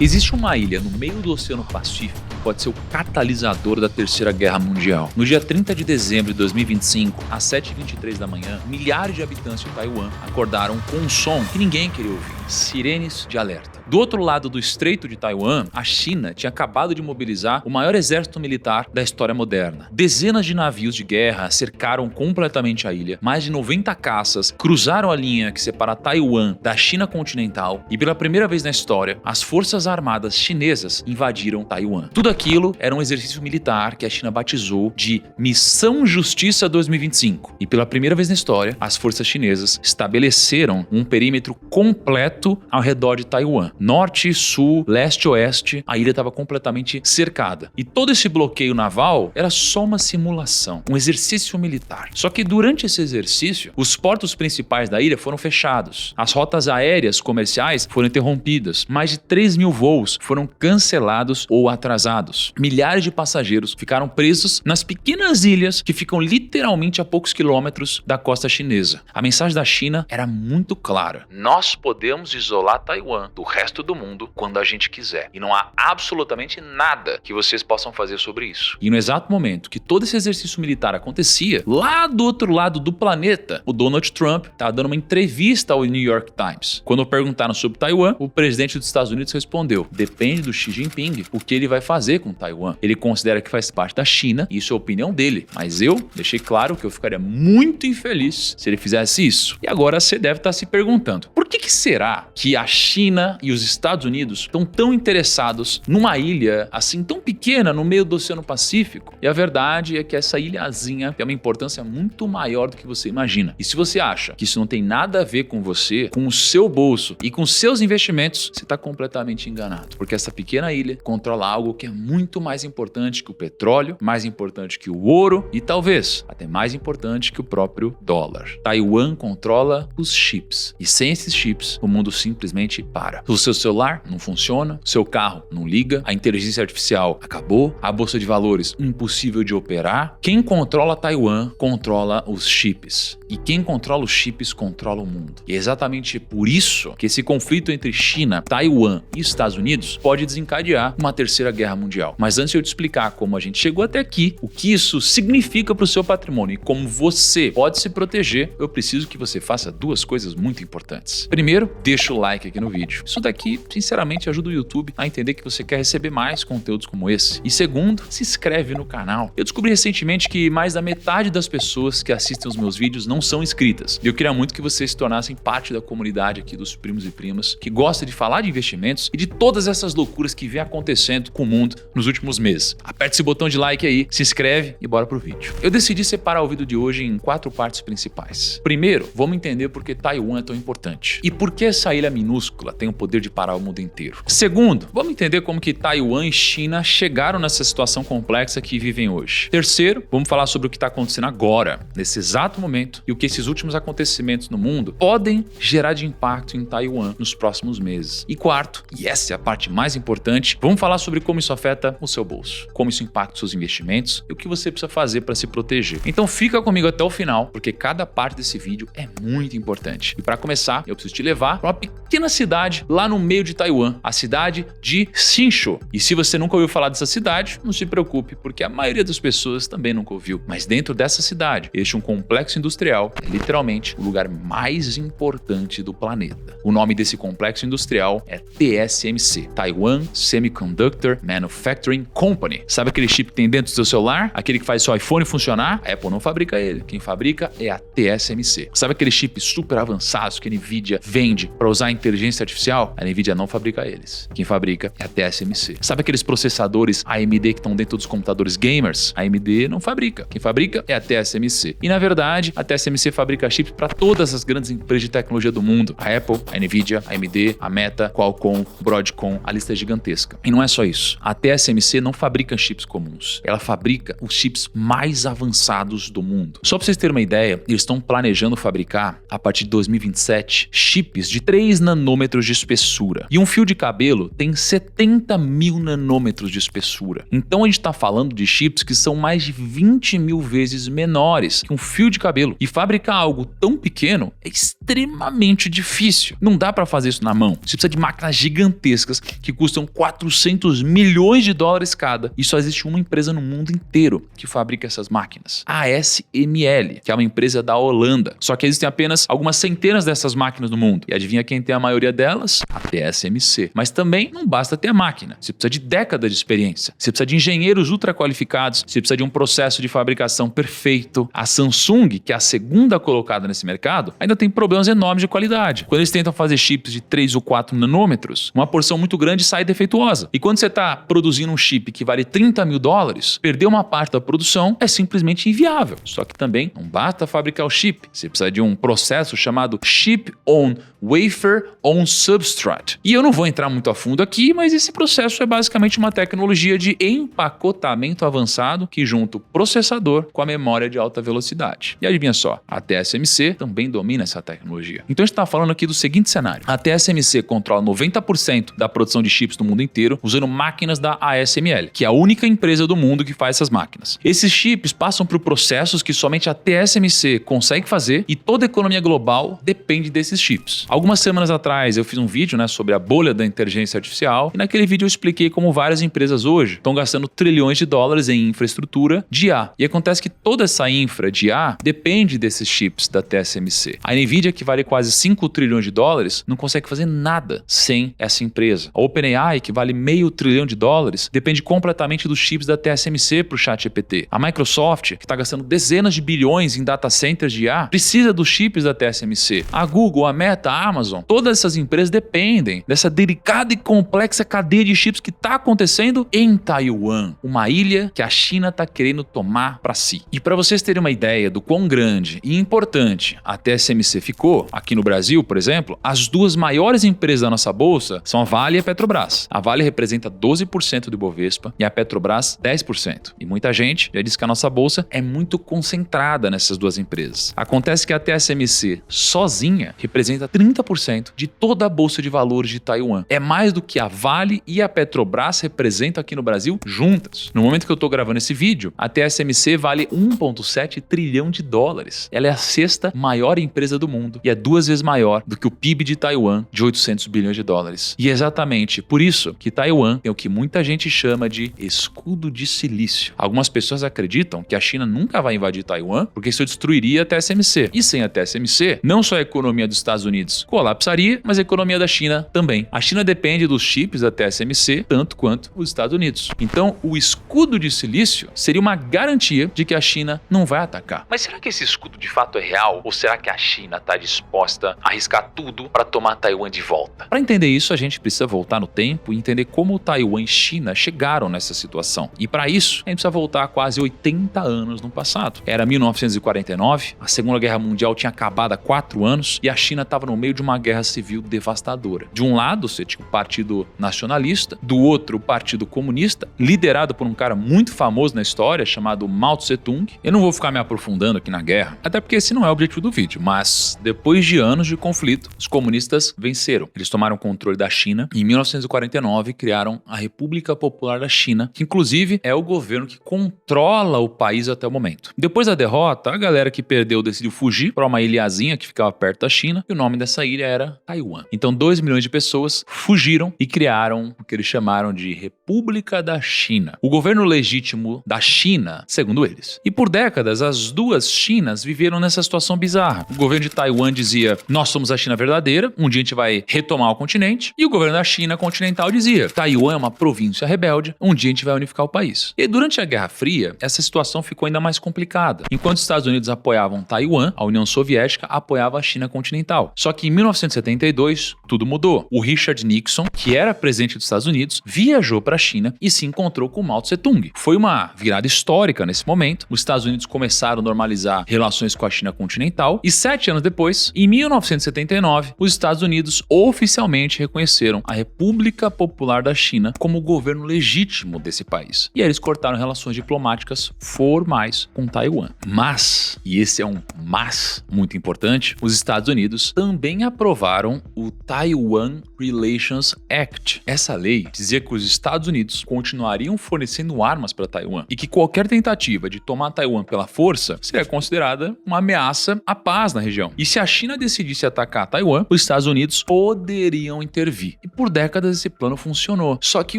Existe uma ilha no meio do Oceano Pacífico que pode ser o catalisador da Terceira Guerra Mundial. No dia 30 de dezembro de 2025, às 7h23 da manhã, milhares de habitantes de Taiwan acordaram com um som que ninguém queria ouvir: sirenes de alerta. Do outro lado do Estreito de Taiwan, a China tinha acabado de mobilizar o maior exército militar da história moderna. Dezenas de navios de guerra cercaram completamente a ilha, mais de 90 caças cruzaram a linha que separa Taiwan da China continental e, pela primeira vez na história, as forças armadas chinesas invadiram Taiwan. Tudo aquilo era um exercício militar que a China batizou de Missão Justiça 2025. E pela primeira vez na história, as forças chinesas estabeleceram um perímetro completo ao redor de Taiwan. Norte, sul, leste e oeste, a ilha estava completamente cercada. E todo esse bloqueio naval era só uma simulação, um exercício militar. Só que durante esse exercício, os portos principais da ilha foram fechados. As rotas aéreas comerciais foram interrompidas. Mais de 3 mil voos foram cancelados ou atrasados. Milhares de passageiros ficaram presos nas pequenas ilhas que ficam literalmente a poucos quilômetros da costa chinesa. A mensagem da China era muito clara: nós podemos isolar Taiwan do resto do mundo quando a gente quiser. E não há absolutamente nada que vocês possam fazer sobre isso. E no exato momento que todo esse exercício militar acontecia, lá do outro lado do planeta, o Donald Trump estava dando uma entrevista ao New York Times. Quando perguntaram sobre Taiwan, o presidente dos Estados Unidos respondeu: depende do Xi Jinping o que ele vai fazer com Taiwan. Ele considera que faz parte da China, e isso é a opinião dele. Mas eu deixei claro que eu ficaria muito infeliz se ele fizesse isso. E agora você deve estar se perguntando: por que será que a China e os Estados Unidos estão tão interessados numa ilha assim tão pequena no meio do Oceano Pacífico? E a verdade é que essa ilhazinha tem uma importância muito maior do que você imagina. E se você acha que isso não tem nada a ver com você, com o seu bolso e com seus investimentos, você está completamente enganado. Porque essa pequena ilha controla algo que é muito mais importante que o petróleo, mais importante que o ouro e talvez até mais importante que o próprio dólar. Taiwan controla os chips. E sem esses chips, o mundo simplesmente para. O seu celular não funciona, seu carro não liga, a inteligência artificial acabou, a bolsa de valores impossível de operar. Quem controla Taiwan controla os chips. E quem controla os chips controla o mundo. E é exatamente por isso que esse conflito entre China, Taiwan e Estados Unidos pode desencadear uma terceira guerra mundial. Mas antes de eu te explicar como a gente chegou até aqui, o que isso significa para o seu patrimônio e como você pode se proteger, eu preciso que você faça duas coisas muito importantes. Primeiro, deixa o like aqui no vídeo. Isso daqui, sinceramente, ajuda o YouTube a entender que você quer receber mais conteúdos como esse. E segundo, se inscreve no canal. Eu descobri recentemente que mais da metade das pessoas que assistem os meus vídeos não são inscritas. E eu queria muito que vocês se tornassem parte da comunidade aqui dos primos e primas que gosta de falar de investimentos e de todas essas loucuras que vem acontecendo com o mundo nos últimos meses. Aperte esse botão de like aí, se inscreve e bora pro vídeo. Eu decidi separar o vídeo de hoje em 4 partes principais. Primeiro, vamos entender por que Taiwan é tão importante e por que essa ilha minúscula tem o poder de parar o mundo inteiro. Segundo, vamos entender como que Taiwan e China chegaram nessa situação complexa que vivem hoje. Terceiro, vamos falar sobre o que está acontecendo agora, nesse exato momento, e o que esses últimos acontecimentos no mundo podem gerar de impacto em Taiwan nos próximos meses. E quarto, e essa é a parte mais importante, vamos falar sobre como isso afeta o seu bolso, como isso impacta os seus investimentos e o que você precisa fazer para se proteger. Então fica comigo até o final, porque cada parte desse vídeo é muito importante. E para começar, eu preciso te levar para uma pequena cidade lá no meio de Taiwan, a cidade de Hsinchu. E se você nunca ouviu falar dessa cidade, não se preocupe, porque a maioria das pessoas também nunca ouviu. Mas dentro dessa cidade, existe um complexo industrial, é literalmente o lugar mais importante do planeta. O nome desse complexo industrial é TSMC, Taiwan Semiconductor Manufacturing Company. Sabe aquele chip que tem dentro do seu celular? Aquele que faz seu iPhone funcionar? A Apple não fabrica ele. Quem fabrica é a TSMC. Sabe aquele chip super avançados que a Nvidia vende para usar a inteligência artificial? A Nvidia não fabrica eles. Quem fabrica é a TSMC. Sabe aqueles processadores AMD que estão dentro dos computadores gamers? A AMD não fabrica. Quem fabrica é a TSMC. E na verdade, a TSMC fabrica chips para todas as grandes empresas de tecnologia do mundo. A Apple, a Nvidia, a AMD, a Meta, Qualcomm, Broadcom, a lista é gigantesca. E não é só isso. A TSMC não fabrica chips comuns. Ela fabrica os chips mais avançados do mundo. Só para vocês terem uma ideia, eles estão planejando fabricar, a partir de 2027, chips de 3 nanômetros de espessura espessura. E um fio de cabelo tem 70 mil nanômetros de espessura. Então a gente está falando de chips que são mais de 20 mil vezes menores que um fio de cabelo. E fabricar algo tão pequeno é extremamente difícil. Não dá para fazer isso na mão. Você precisa de máquinas gigantescas que custam 400 milhões de dólares cada. E só existe uma empresa no mundo inteiro que fabrica essas máquinas. A ASML, que é uma empresa da Holanda. Só que existem apenas algumas centenas dessas máquinas no mundo. E adivinha quem tem a maioria delas? A TSMC. Mas também não basta ter a máquina. Você precisa de décadas de experiência. Você precisa de engenheiros ultra qualificados. Você precisa de um processo de fabricação perfeito. A Samsung, que é a segunda colocada nesse mercado, ainda tem problemas enormes de qualidade. Quando eles tentam fazer chips de 3 ou 4 nanômetros, uma porção muito grande sai defeituosa. E quando você está produzindo um chip que vale 30 mil dólares, perder uma parte da produção é simplesmente inviável. Só que também não basta fabricar o chip. Você precisa de um processo chamado Chip on Wafer on Substrate. E eu não vou entrar muito a fundo aqui, mas esse processo é basicamente uma tecnologia de empacotamento avançado que junta o processador com a memória de alta velocidade. E adivinha só, a TSMC também domina essa tecnologia. Então a gente está falando aqui do seguinte cenário. A TSMC controla 90% da produção de chips no mundo inteiro usando máquinas da ASML, que é a única empresa do mundo que faz essas máquinas. Esses chips passam por processos que somente a TSMC consegue fazer e toda a economia global depende desses chips. Algumas semanas atrás eu fiz um vídeo sobre a bolha da inteligência artificial e naquele vídeo eu expliquei como várias empresas hoje estão gastando trilhões de dólares em infraestrutura de IA. E acontece que toda essa infra de IA depende desses chips da TSMC. A Nvidia, que vale quase 5 trilhões de dólares, não consegue fazer nada sem essa empresa. A OpenAI, que vale meio trilhão de dólares, depende completamente dos chips da TSMC para o ChatGPT. A Microsoft, que está gastando dezenas de bilhões em data centers de IA, precisa dos chips da TSMC. A Google, a Meta, a Amazon, todas essas empresas dependem dessa delicada e complexa cadeia de chips que está acontecendo em Taiwan, uma ilha que a China está querendo tomar para si. E para vocês terem uma ideia do quão grande e importante a TSMC ficou, aqui no Brasil, por exemplo, as duas maiores empresas da nossa bolsa são a Vale e a Petrobras. A Vale representa 12% do Ibovespa e a Petrobras 10%. E muita gente já disse que a nossa bolsa é muito concentrada nessas duas empresas. Acontece que a TSMC sozinha representa 30% de toda a bolsa de valores de Taiwan. É mais do que a Vale e a Petrobras representam aqui no Brasil juntas. No momento que eu estou gravando esse vídeo, a TSMC vale 1,7 trilhão de dólares. Ela é a sexta maior empresa do mundo e é 2 vezes maior do que o PIB de Taiwan, de 800 bilhões de dólares. E é exatamente por isso que Taiwan tem o que muita gente chama de escudo de silício. Algumas pessoas acreditam que a China nunca vai invadir Taiwan porque isso destruiria a TSMC. E sem a TSMC, não só a economia dos Estados Unidos colapsaria, mas a economia da China também. A China depende dos chips da TSMC tanto quanto os Estados Unidos. Então, o escudo de silício seria uma garantia de que a China não vai atacar. Mas será que esse escudo de fato é real? Ou será que a China está disposta a arriscar tudo para tomar Taiwan de volta? Para entender isso, a gente precisa voltar no tempo e entender como Taiwan e China chegaram nessa situação. E para isso, a gente precisa voltar quase 80 anos no passado. Era 1949, a Segunda Guerra Mundial tinha acabado há 4 anos e a China estava no meio de uma guerra civil devastadora. De um lado, você tinha o Partido Nacionalista, do outro, o Partido Comunista, liderado por um cara muito famoso na história, chamado Mao Tse-tung. Eu não vou ficar me aprofundando aqui na guerra, até porque esse não é o objetivo do vídeo, mas depois de anos de conflito, os comunistas venceram. Eles tomaram o controle da China e em 1949 criaram a República Popular da China, que inclusive é o governo que controla o país até o momento. Depois da derrota, a galera que perdeu decidiu fugir para uma ilhazinha que ficava perto da China e o nome dessa ilha era Taiwan. Então 2 milhões de pessoas fugiram e criaram o que eles chamaram de República da China, o governo legítimo da China, segundo eles. E por décadas, as duas Chinas viveram nessa situação bizarra. O governo de Taiwan dizia, nós somos a China verdadeira, um dia a gente vai retomar o continente, e o governo da China continental dizia, Taiwan é uma província rebelde, um dia a gente vai unificar o país. E durante a Guerra Fria, essa situação ficou ainda mais complicada. Enquanto os Estados Unidos apoiavam Taiwan, a União Soviética apoiava a China continental. Só que em 1972, tudo mudou. O Richard Nixon, que era presidente dos Estados Unidos, viajou para a China e se encontrou com Mao Tse-tung. Foi uma virada histórica nesse momento. Os Estados Unidos começaram a normalizar relações com a China continental e 7 anos depois, em 1979, os Estados Unidos oficialmente reconheceram a República Popular da China como o governo legítimo desse país. E aí eles cortaram relações diplomáticas formais com Taiwan. Mas, e esse é um mas muito importante, os Estados Unidos também aprovaram o Taiwan Taiwan Relations Act. Essa lei dizia que os Estados Unidos continuariam fornecendo armas para Taiwan e que qualquer tentativa de tomar Taiwan pela força seria considerada uma ameaça à paz na região. E se a China decidisse atacar Taiwan, os Estados Unidos poderiam intervir. E por décadas esse plano funcionou. Só que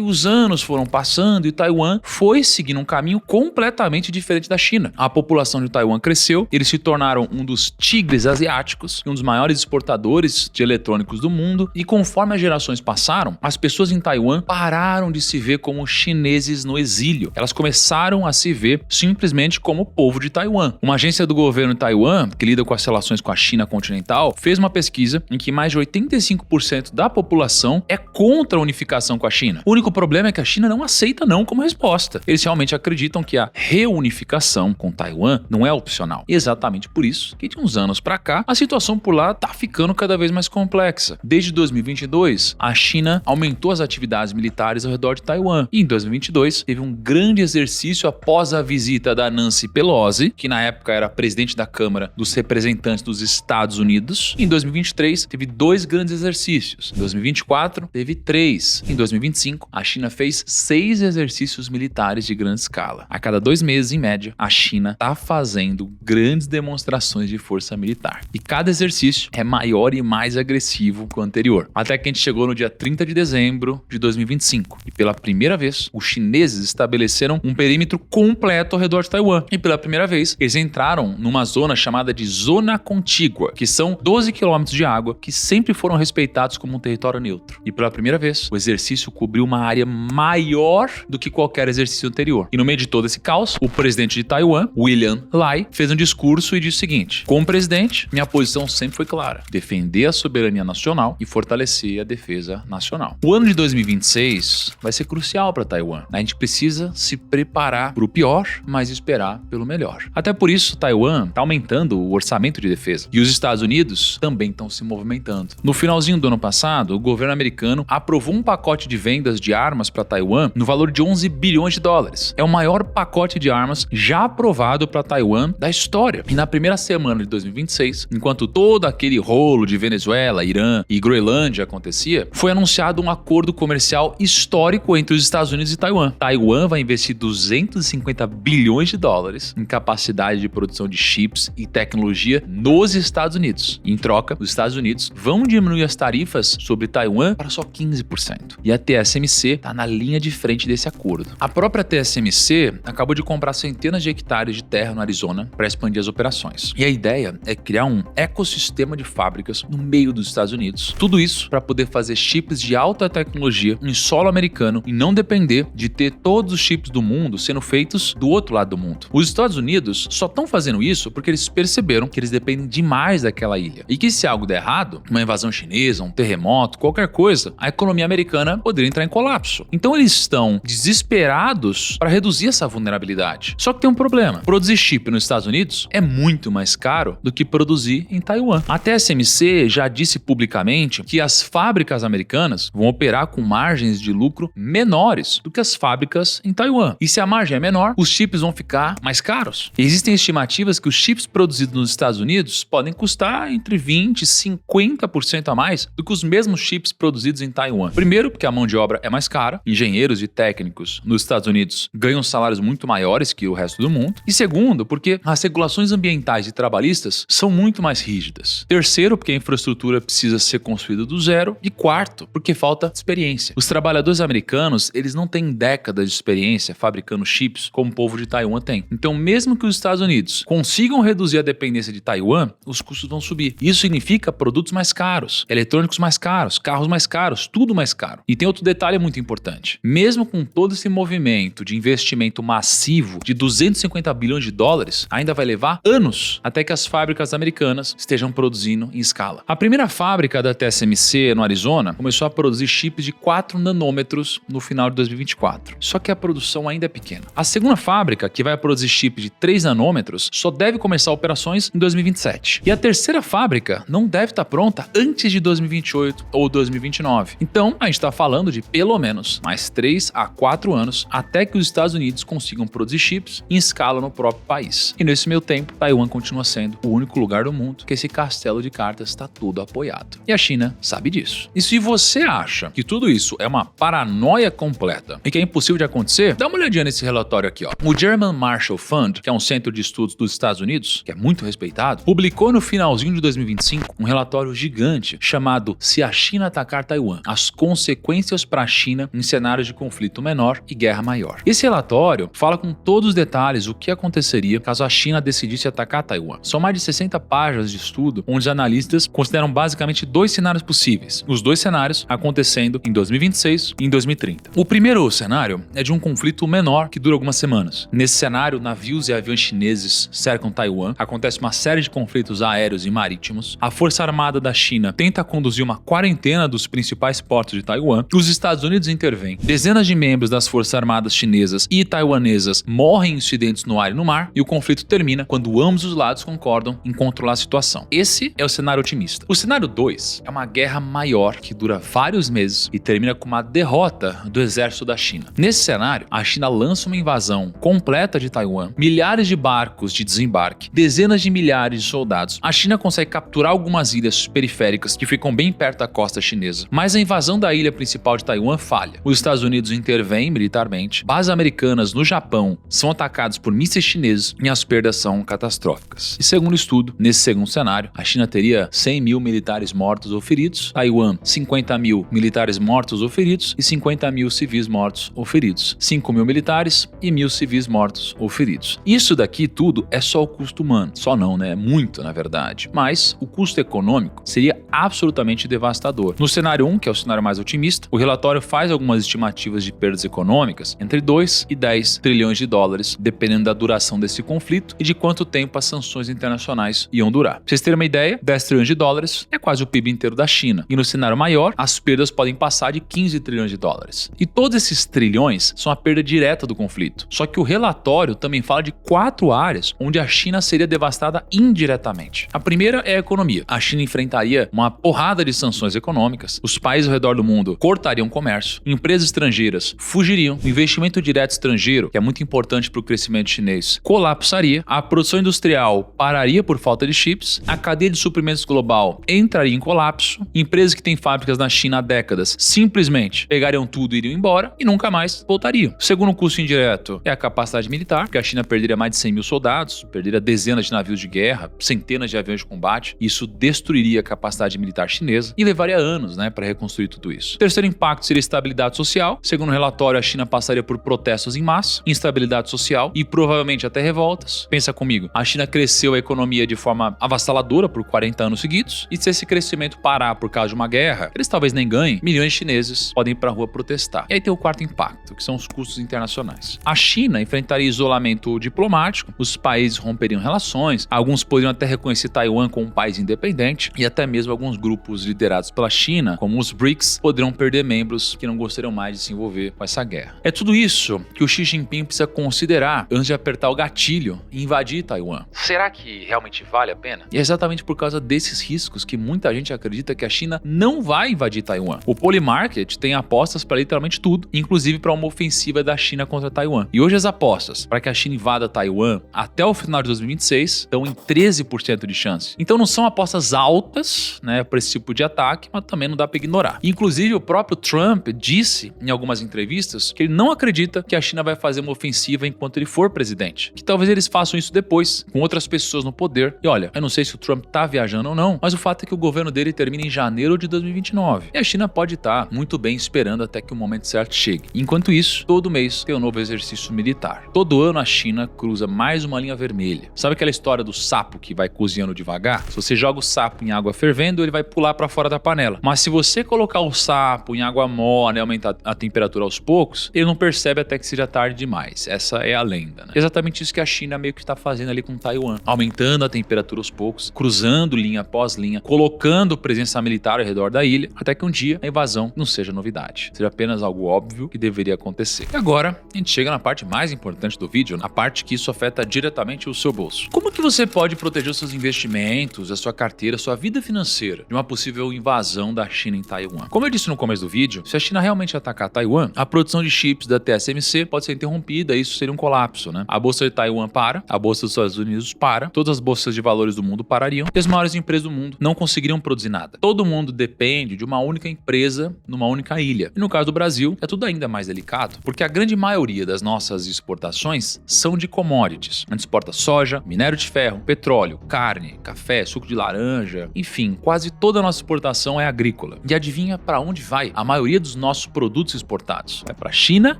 os anos foram passando e Taiwan foi seguindo um caminho completamente diferente da China. A população de Taiwan cresceu, eles se tornaram um dos tigres asiáticos e um dos maiores exportadores de eletrônicos do mundo, e conforme as gerações passaram, as pessoas em Taiwan pararam de se ver como chineses no exílio. Elas começaram a se ver simplesmente como povo de Taiwan. Uma agência do governo de Taiwan, que lida com as relações com a China continental, fez uma pesquisa em que mais de 85% da população é contra a unificação com a China. O único problema é que a China não aceita não como resposta. Eles realmente acreditam que a reunificação com Taiwan não é opcional. E exatamente por isso que de uns anos pra cá, a situação por lá tá ficando cada vez mais complexa. Desde 2022, a China aumentou as atividades militares ao redor de Taiwan. E em 2022, teve um grande exercício após a visita da Nancy Pelosi, que na época era presidente da Câmara dos Representantes dos Estados Unidos. Em 2023, teve 2 grandes exercícios. Em 2024, teve 3. Em 2025, a China fez 6 exercícios militares de grande escala. A cada 2 meses, em média, a China está fazendo grandes demonstrações de força militar. E cada exercício é maior e mais agressivo que o anterior. Até que a gente chegou no dia 30 de dezembro de 2025. E pela primeira vez, os chineses estabeleceram um perímetro completo ao redor de Taiwan. E pela primeira vez, eles entraram numa zona chamada de Zona Contígua, que são 12 quilômetros de água que sempre foram respeitados como um território neutro. E pela primeira vez, o exercício cobriu uma área maior do que qualquer exercício anterior. E no meio de todo esse caos, o presidente de Taiwan, William Lai, fez um discurso e disse o seguinte: como presidente, minha posição sempre foi clara: defender a soberania nacional e fortalecer a defesa nacional. O ano de 2026 vai ser crucial para Taiwan. A gente precisa se preparar para o pior, mas esperar pelo melhor. Até por isso, Taiwan está aumentando o orçamento de defesa. E os Estados Unidos também estão se movimentando. No finalzinho do ano passado, o governo americano aprovou um pacote de vendas de armas para Taiwan no valor de 11 bilhões de dólares. É o maior pacote de armas já aprovado para Taiwan da história. E na primeira semana de 2026, enquanto todo aquele rolo de Venezuela, Irã e Groenlândia acontecia, foi anunciado um acordo comercial histórico entre os Estados Unidos e Taiwan. Taiwan vai investir 250 bilhões de dólares em capacidade de produção de chips e tecnologia nos Estados Unidos. Em troca, os Estados Unidos vão diminuir as tarifas sobre Taiwan para só 15%. E a TSMC está na linha de frente desse acordo. A própria TSMC acabou de comprar centenas de hectares de terra no Arizona para expandir as operações. E a ideia é criar um ecossistema de fábricas no meio dos Estados Unidos. Tudo isso para poder fazer chips de alta tecnologia em solo americano e não depender de ter todos os chips do mundo sendo feitos do outro lado do mundo. Os Estados Unidos só estão fazendo isso porque eles perceberam que eles dependem demais daquela ilha. E que se algo der errado, uma invasão chinesa, um terremoto, qualquer coisa, a economia americana poderia entrar em colapso. Então eles estão desesperados para reduzir essa vulnerabilidade. Só que tem um problema. Produzir chip nos Estados Unidos é muito mais caro do que produzir em Taiwan. A TSMC já disse publicamente que as fábricas americanas vão operar com margens de lucro menores do que as fábricas em Taiwan. E se a margem é menor, os chips vão ficar mais caros. E existem estimativas que os chips produzidos nos Estados Unidos podem custar entre 20% e 50% a mais do que os mesmos chips produzidos em Taiwan. Primeiro, porque a mão de obra é mais cara, engenheiros e técnicos nos Estados Unidos ganham salários muito maiores que o resto do mundo. E segundo, porque as regulações ambientais e trabalhistas são muito mais rígidas. Terceiro, porque a infraestrutura precisa ser construída do zero. E quarto, porque falta experiência. Os trabalhadores americanos, eles não têm décadas de experiência fabricando chips como o povo de Taiwan tem. Então, mesmo que os Estados Unidos consigam reduzir a dependência de Taiwan, os custos vão subir. Isso significa produtos mais caros, eletrônicos mais caros, carros mais caros, tudo mais caro. E tem outro detalhe muito importante. Mesmo com todo esse movimento de investimento massivo de 250 bilhões de dólares, ainda vai levar anos até que as fábricas americanas estejam produzindo em escala. A primeira fábrica da TSMC no Arizona começou a produzir chips de 4 nanômetros no final de 2024. Só que a produção ainda é pequena. A segunda fábrica, que vai produzir chips de 3 nanômetros, só deve começar operações em 2027. E a terceira fábrica não deve estar pronta antes de 2028 ou 2029. Então, a gente está falando de pelo menos mais 3 a 4 anos até que os Estados Unidos consigam produzir chips em escala no próprio país. E nesse meio tempo, Taiwan continua sendo o único lugar do mundo que esse castelo de cartas está todo apoiado. E a China China sabe disso. E se você acha que tudo isso é uma paranoia completa e que é impossível de acontecer, dá uma olhadinha nesse relatório aqui, ó. O German Marshall Fund, que é um centro de estudos dos Estados Unidos, que é muito respeitado, publicou no finalzinho de 2025 um relatório gigante chamado Se a China atacar Taiwan, as consequências para a China em cenários de conflito menor e guerra maior. Esse relatório fala com todos os detalhes o que aconteceria caso a China decidisse atacar Taiwan. São mais de 60 páginas de estudo onde os analistas consideram basicamente dois cenários possíveis, os dois cenários acontecendo em 2026 e em 2030. O primeiro cenário é de um conflito menor que dura algumas semanas. Nesse cenário, navios e aviões chineses cercam Taiwan, acontece uma série de conflitos aéreos e marítimos, a Força Armada da China tenta conduzir uma quarentena dos principais portos de Taiwan, os Estados Unidos intervêm, dezenas de membros das Forças Armadas chinesas e taiwanesas morrem em incidentes no ar e no mar, e o conflito termina quando ambos os lados concordam em controlar a situação. Esse é o cenário otimista. O cenário 2 é uma guerra maior que dura vários meses e termina com uma derrota do exército da China. Nesse cenário, a China lança uma invasão completa de Taiwan, milhares de barcos de desembarque, dezenas de milhares de soldados. A China consegue capturar algumas ilhas periféricas que ficam bem perto da costa chinesa, mas a invasão da ilha principal de Taiwan falha. Os Estados Unidos intervêm militarmente, bases americanas no Japão são atacadas por mísseis chineses e as perdas são catastróficas. E segundo o estudo, nesse segundo cenário, a China teria 100 mil militares mortos ou feridos, Taiwan 50 mil militares mortos ou feridos e 50 mil civis mortos ou feridos, 5 mil militares e 1.000 civis mortos ou feridos. Isso daqui tudo é só o custo humano, só não, né? É muito, na verdade. Mas o custo econômico seria absolutamente devastador. No cenário 1, que é o cenário mais otimista, o relatório faz algumas estimativas de perdas econômicas entre 2 e 10 trilhões de dólares, dependendo da duração desse conflito e de quanto tempo as sanções internacionais iam durar. Pra vocês terem uma ideia, 10 trilhões de dólares é quase o PIB inteiro da China. E no cenário maior, as perdas podem passar de 15 trilhões de dólares. E todos esses trilhões são a perda direta do conflito. Só que o relatório também fala de 4 áreas onde a China seria devastada indiretamente. A primeira é a economia. A China enfrentaria uma porrada de sanções econômicas, os países ao redor do mundo cortariam o comércio, empresas estrangeiras fugiriam, o investimento direto estrangeiro, que é muito importante para o crescimento chinês, colapsaria, a produção industrial pararia por falta de chips, a cadeia de suprimentos global entraria em colapso, empresas que têm fábricas na China há décadas simplesmente pegariam tudo e iriam embora e nunca mais voltariam. O segundo custo indireto é a capacidade militar, porque a China perderia mais de 100 mil soldados, perderia dezenas de navios de guerra, centenas de aviões de combate, isso destruiria a capacidade militar chinesa e levaria anos, para reconstruir tudo isso. O terceiro impacto seria estabilidade social. Segundo o relatório, a China passaria por protestos em massa, instabilidade social e provavelmente até revoltas. Pensa comigo, a China cresceu a economia de forma avassaladora por 40 anos seguidos, e se esse crescimento parar por causa de uma guerra, eles talvez nem ganhem, milhões de chineses podem ir pra rua protestar. E aí tem o quarto impacto, que são os custos internacionais. A China enfrentaria isolamento diplomático, os países romperiam relações, alguns poderiam até reconhecer Taiwan como um país independente, e até mesmo alguns grupos liderados pela China, como os BRICS, poderiam perder membros que não gostariam mais de se envolver com essa guerra. É tudo isso que o Xi Jinping precisa considerar antes de apertar o gatilho e invadir Taiwan. Será que realmente vale a pena? E é exatamente por causa desses riscos que muita gente acredita que a China não vai invadir Taiwan. O Polymarket tem apostas para literalmente tudo, inclusive para uma ofensiva da China contra Taiwan. E hoje as apostas para que a China invada Taiwan até o final de 2026 estão em 13% de chance. Então não são apostas altas, para esse tipo de ataque, mas também não dá para ignorar. Inclusive o próprio Trump disse em algumas entrevistas que ele não acredita que a China vai fazer uma ofensiva enquanto ele for presidente. Que talvez eles façam isso depois, com outras pessoas no poder. E olha, eu não sei se o Trump tá viajando ou não, mas o fato é que o governo dele termina em janeiro de 2029. E a China pode estar muito bem esperando até que o momento certo chegue. Enquanto isso, todo mês tem um novo exercício militar. Todo ano a China cruza mais uma linha vermelha. Sabe aquela história do sapo que vai cozinhando devagar? Se você joga o sapo em água fervendo, ele vai pular para fora da panela. Mas se você colocar o sapo em água morna e aumentar a temperatura aos poucos, ele não percebe até que seja tarde demais. Essa é a lenda, Exatamente isso que a China meio que está fazendo ali com Taiwan. Aumentando a temperatura aos poucos, cruzando linha após linha, colocando presença militar ao redor da ilha, até que um dia a invasão não seja novidade. Seja apenas algo óbvio que deveria acontecer. E agora, a gente chega na parte mais importante do vídeo, na parte que isso afeta diretamente o seu bolso. Como que você pode proteger os seus investimentos, a sua carteira, a sua vida financeira de uma possível invasão da China em Taiwan? Como eu disse no começo do vídeo, se a China realmente atacar Taiwan, a produção de chips da TSMC pode ser interrompida e isso seria um colapso, A bolsa de Taiwan para, a bolsa dos Estados Unidos para, todas as bolsas de valores do mundo parariam e as maiores empresas do mundo não conseguiriam produzir nada. nada. Todo mundo depende de uma única empresa numa única ilha. E no caso do Brasil, é tudo ainda mais delicado, porque a grande maioria das nossas exportações são de commodities. A gente exporta soja, minério de ferro, petróleo, carne, café, suco de laranja, enfim, quase toda a nossa exportação é agrícola. E adivinha para onde vai a maioria dos nossos produtos exportados? Vai para a China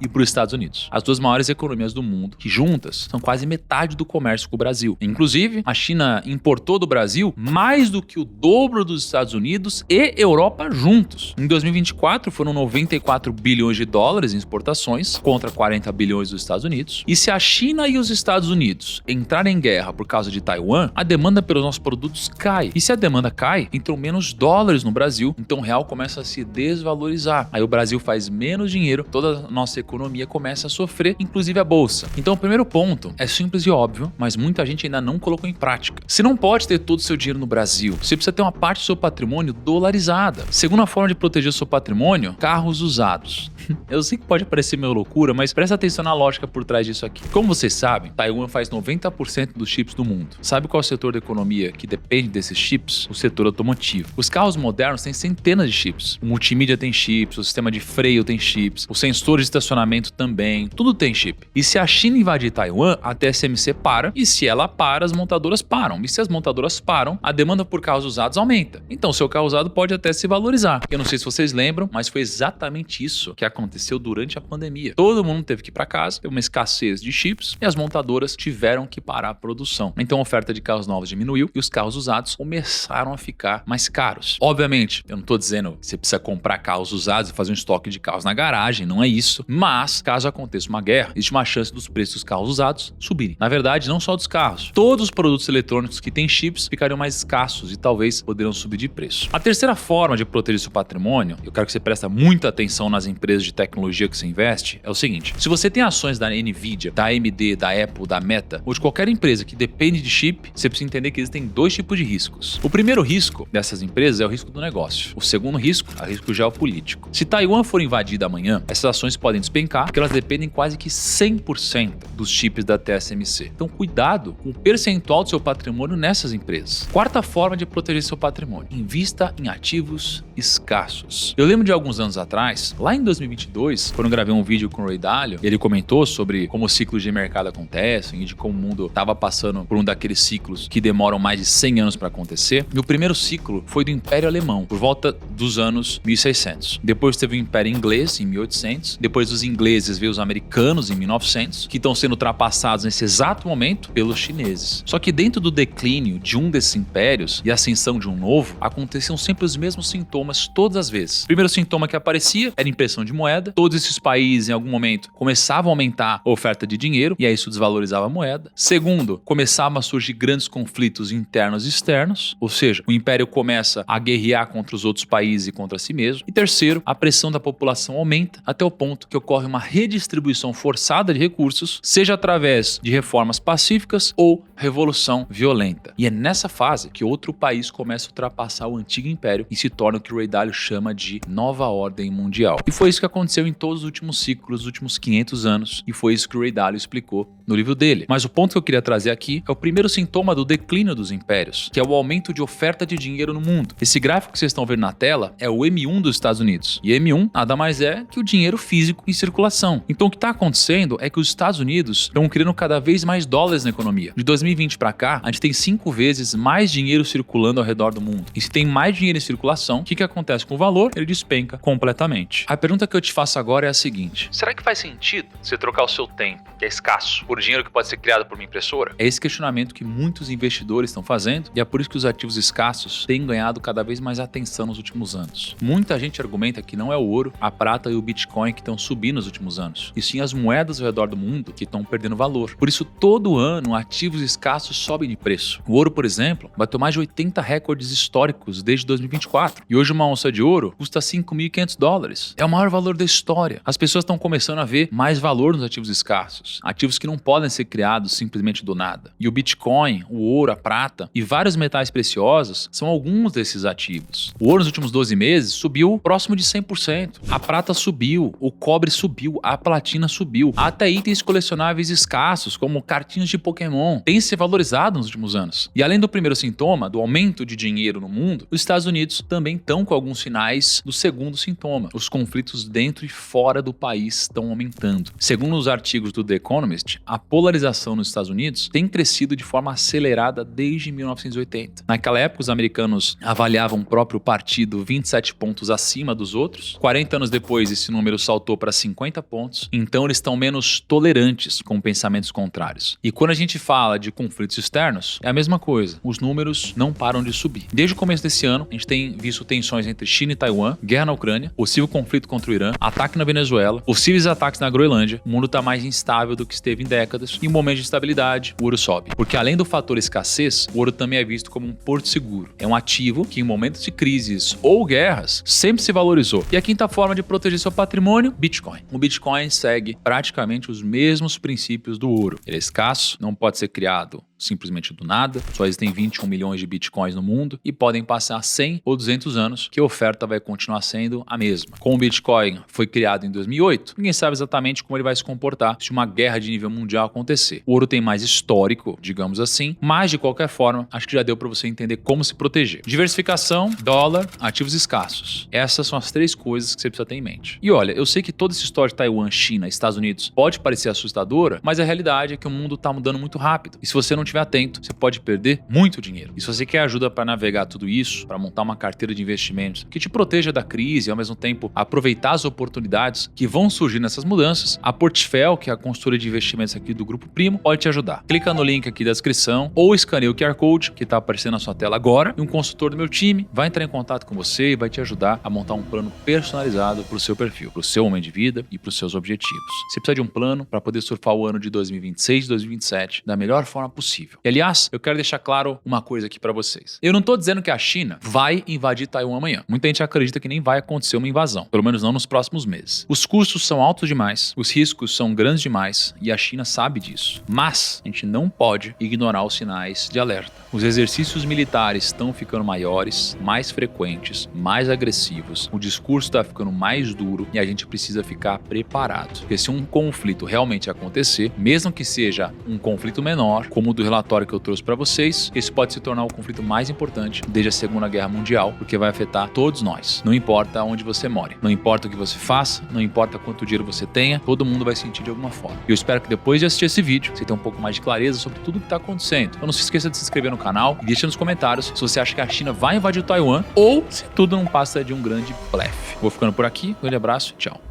e para os Estados Unidos. As duas maiores economias do mundo, que juntas são quase metade do comércio com o Brasil. Inclusive, a China importou do Brasil mais do que o dobro dos Estados Unidos e Europa juntos. Em 2024 foram 94 bilhões de dólares em exportações contra 40 bilhões dos Estados Unidos. E se a China e os Estados Unidos entrarem em guerra por causa de Taiwan, a demanda pelos nossos produtos cai. E se a demanda cai, entram menos dólares no Brasil, então o real começa a se desvalorizar. Aí o Brasil faz menos dinheiro, toda a nossa economia começa a sofrer, inclusive a bolsa. Então o primeiro ponto é simples e óbvio, mas muita gente ainda não colocou em prática. Você não pode ter todo o seu dinheiro no Brasil, você precisa ter uma parte do seu patrimônio dolarizada. Segunda forma de proteger o seu patrimônio, carros usados. Eu sei que pode parecer meio loucura, mas presta atenção na lógica por trás disso aqui. Como vocês sabem, Taiwan faz 90% dos chips do mundo. Sabe qual é o setor da economia que depende desses chips? O setor automotivo. Os carros modernos têm centenas de chips. O multimídia tem chips, o sistema de freio tem chips, o sensor de estacionamento também, tudo tem chip. E se a China invadir Taiwan, a TSMC para, e se ela para, as montadoras param. E se as montadoras param, a demanda por carros usados aumenta. Então, seu carro usado pode até se valorizar. Eu não sei se vocês lembram, mas foi exatamente isso que aconteceu durante a pandemia. Todo mundo teve que ir para casa, teve uma escassez de chips e as montadoras tiveram que parar a produção. Então a oferta de carros novos diminuiu e os carros usados começaram a ficar mais caros. Obviamente, eu não estou dizendo que você precisa comprar carros usados e fazer um estoque de carros na garagem, não é isso. Mas, caso aconteça uma guerra, existe uma chance dos preços dos carros usados subirem. Na verdade, não só dos carros. Todos os produtos eletrônicos que têm chips ficariam mais escassos e talvez poderiam subir de preço. A terceira forma de proteger seu patrimônio, eu quero que você preste muita atenção nas empresas de tecnologia que você investe, é o seguinte: se você tem ações da Nvidia, da AMD, da Apple, da Meta, ou de qualquer empresa que depende de chip, você precisa entender que existem dois tipos de riscos. O primeiro risco dessas empresas é o risco do negócio. O segundo risco é o risco geopolítico. Se Taiwan for invadida amanhã, essas ações podem despencar porque elas dependem quase que 100% dos chips da TSMC. Então cuidado com o percentual do seu patrimônio nessas empresas. Quarta forma de proteger seu patrimônio: invista em ativos escassos. Eu lembro de alguns anos atrás, lá em 2022, quando eu gravei um vídeo com o Ray Dalio, ele comentou sobre como os ciclos de mercado acontecem e de como o mundo estava passando por um daqueles ciclos que demoram mais de 100 anos para acontecer. E o primeiro ciclo foi do Império Alemão, por volta dos anos 1600. Depois teve o Império Inglês, em 1800. Depois dos ingleses veio os americanos, em 1900, que estão sendo ultrapassados nesse exato momento pelos chineses. Só que dentro do declínio de um desses impérios e a ascensão de um novo, aconteciam sempre os mesmos sintomas todas as vezes. O primeiro sintoma que aparecia era impressão de moeda. Todos esses países, em algum momento, começavam a aumentar a oferta de dinheiro e aí isso desvalorizava a moeda. Segundo, começavam a surgir grandes conflitos internos e externos, ou seja, o império começa a guerrear contra os outros países e contra si mesmo. E terceiro, a pressão da população aumenta até o ponto que ocorre uma redistribuição forçada de recursos, seja através de reformas pacíficas ou revolução violenta. E é nessa fase que outro país começa a ultrapassar o antigo império e se torna o que o Ray Dalio chama de nova ordem mundial. E foi isso que aconteceu em todos os últimos ciclos, os últimos 500 anos, e foi isso que o Ray Dalio explicou no livro dele. Mas o ponto que eu queria trazer aqui é o primeiro sintoma do declínio dos impérios, que é o aumento de oferta de dinheiro no mundo. Esse gráfico que vocês estão vendo na tela é o M1 dos Estados Unidos. E M1 nada mais é que o dinheiro físico em circulação. Então o que está acontecendo é que os Estados Unidos estão criando cada vez mais dólares na economia. De 2020 para cá, a gente tem 5 vezes mais dinheiro circulando ao redor do mundo. E se tem mais dinheiro em circulação, o que acontece com o valor? Ele despenca completamente. A pergunta que eu te faço agora é a seguinte: será que faz sentido você trocar o seu tempo, que é escasso, por dinheiro que pode ser criado por uma impressora? É esse questionamento que muitos investidores estão fazendo e é por isso que os ativos escassos têm ganhado cada vez mais atenção nos últimos anos. Muita gente argumenta que não é o ouro, a prata e o Bitcoin que estão subindo nos últimos anos, e sim as moedas ao redor do mundo que estão perdendo valor. Por isso, todo ano, ativos escassos sobem de preço. O ouro, por exemplo, bateu mais de 80 recordes históricos desde 2024. E hoje uma onça de ouro custa $5.500. É o maior valor da história. As pessoas estão começando a ver mais valor nos ativos escassos. Ativos que não podem ser criados simplesmente do nada. E o Bitcoin, o ouro, a prata e vários metais preciosos são alguns desses ativos. O ouro nos últimos 12 meses subiu próximo de 100%. A prata subiu, o cobre subiu, a platina subiu. Até itens colecionáveis escassos, como cartinhas de Pokémon, têm se valorizado nos últimos anos. E além do primeiro sintoma, do aumento de dinheiro no mundo, mundo. Os Estados Unidos também estão com alguns sinais do segundo sintoma. Os conflitos dentro e fora do país estão aumentando. Segundo os artigos do The Economist, a polarização nos Estados Unidos tem crescido de forma acelerada desde 1980. Naquela época, os americanos avaliavam o próprio partido 27 pontos acima dos outros. 40 anos depois, esse número saltou para 50 pontos. Então, eles estão menos tolerantes com pensamentos contrários. E quando a gente fala de conflitos externos, é a mesma coisa. Os números não param de subir. Desde o começo desse ano, a gente tem visto tensões entre China e Taiwan, guerra na Ucrânia, possível conflito contra o Irã, ataque na Venezuela, possíveis ataques na Groenlândia. O mundo está mais instável do que esteve em décadas. E em um momento de instabilidade, o ouro sobe. Porque além do fator escassez, o ouro também é visto como um porto seguro. É um ativo que em momentos de crises ou guerras sempre se valorizou. E a quinta forma de proteger seu patrimônio, Bitcoin. O Bitcoin segue praticamente os mesmos princípios do ouro. Ele é escasso, não pode ser criado simplesmente do nada, só existem 21 milhões de bitcoins no mundo e podem passar 100 ou 200 anos que a oferta vai continuar sendo a mesma. Como o Bitcoin foi criado em 2008, ninguém sabe exatamente como ele vai se comportar se uma guerra de nível mundial acontecer. O ouro tem mais histórico, digamos assim, mas de qualquer forma, acho que já deu para você entender como se proteger. Diversificação, dólar, ativos escassos. Essas são as três coisas que você precisa ter em mente. E olha, eu sei que toda essa história de Taiwan, China, Estados Unidos pode parecer assustadora, mas a realidade é que o mundo está mudando muito rápido. E se você não estiver atento, você pode perder muito dinheiro. E se você quer ajuda para navegar tudo isso, para montar uma carteira de investimentos que te proteja da crise e ao mesmo tempo aproveitar as oportunidades que vão surgir nessas mudanças, a Portfel, que é a consultoria de investimentos aqui do Grupo Primo, pode te ajudar. Clica no link aqui da descrição ou escaneia o QR Code que está aparecendo na sua tela agora e um consultor do meu time vai entrar em contato com você e vai te ajudar a montar um plano personalizado para o seu perfil, para o seu momento de vida e para os seus objetivos. Você precisa de um plano para poder surfar o ano de 2026 e 2027 da melhor forma possível. E aliás, eu quero deixar claro uma coisa aqui pra vocês. Eu não tô dizendo que a China vai invadir Taiwan amanhã. Muita gente acredita que nem vai acontecer uma invasão, pelo menos não nos próximos meses. Os custos são altos demais, os riscos são grandes demais e a China sabe disso. Mas a gente não pode ignorar os sinais de alerta. Os exercícios militares estão ficando maiores, mais frequentes, mais agressivos. O discurso está ficando mais duro e a gente precisa ficar preparado. Porque se um conflito realmente acontecer, mesmo que seja um conflito menor, como o do relatório que eu trouxe para vocês, esse pode se tornar o conflito mais importante desde a Segunda Guerra Mundial, porque vai afetar todos nós. Não importa onde você more, não importa o que você faça, não importa quanto dinheiro você tenha, todo mundo vai sentir de alguma forma. E eu espero que depois de assistir esse vídeo, você tenha um pouco mais de clareza sobre tudo o que está acontecendo. Então não se esqueça de se inscrever no canal e deixa nos comentários se você acha que a China vai invadir Taiwan ou se tudo não passa de um grande blefe. Vou ficando por aqui, um grande abraço, tchau.